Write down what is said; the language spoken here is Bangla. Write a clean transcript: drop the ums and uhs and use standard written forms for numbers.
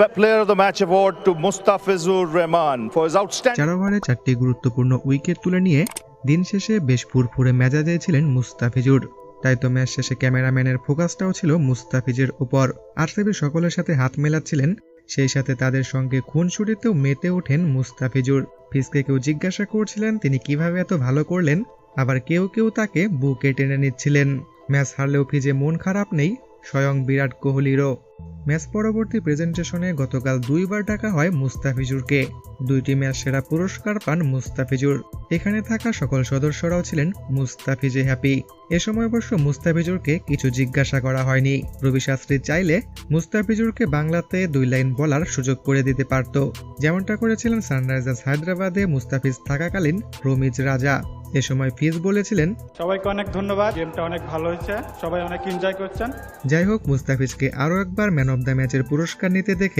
Player of the Match award to Mustafizur Rahman for his outstanding 4 ওভারে 4টি গুরুত্বপূর্ণ উইকেট তুলে নিয়ে দিন শেষে বেশ ফুরফুরে মেজাজে ছিলেন মুস্তাফিজুর। তাই তো ম্যাচ শেষে ক্যামেরাম্যানের ফোকাসটাও ছিল মুস্তাফিজের উপর। আরসিবি সকলের সাথে হাত মেলাচ্ছিলেন, সেই সাথে তাদের সঙ্গে খুনসুটিতেও মেতে ওঠেন মুস্তাফিজুর। ফিজকে কেউ জিজ্ঞাসা করছিলেন তিনি কিভাবে এত ভালো করলেন, আবার কেউ কেউ তাকে বুকে টেনে নিচ্ছিলেন। ম্যাচ হারলেও ফিজে মন খারাপ নেই স্বয়ং বিরাট কোহলিরও। ম্যাচ পরবর্তী প্রেজেন্টেশনে গতকাল 2বার ডাকা হয় মুস্তাফিজুরকে। 2টি ম্যাচ সেরা পুরস্কার পান মুস্তাফিজুর। এখানে থাকা সকল সদস্যরাও ছিলেন মুস্তাফিজে হ্যাপি। এ সময় অবশ্য মুস্তাফিজুরকে কিছু জিজ্ঞাসা করা হয়নি। রবি শাস্ত্রী চাইলে মুস্তাফিজুরকে বাংলাতে 2 লাইন বলার সুযোগ করে দিতে পারত, যেমনটা করেছিলেন সানরাইজার্স হায়দ্রাবাদে মুস্তাফিজ থাকাকালীন রমিজ রাজা। এ সময় ফিজ বলেছিলেন, সবাইকে অনেক ধন্যবাদ, গেমটা অনেক ভালো হয়েছে, সবাই অনেক এনজয় করছেন। যাই হোক, মুস্তাফিজকে আরও একবার ম্যান অব দ্য ম্যাচের পুরস্কার নিতে দেখে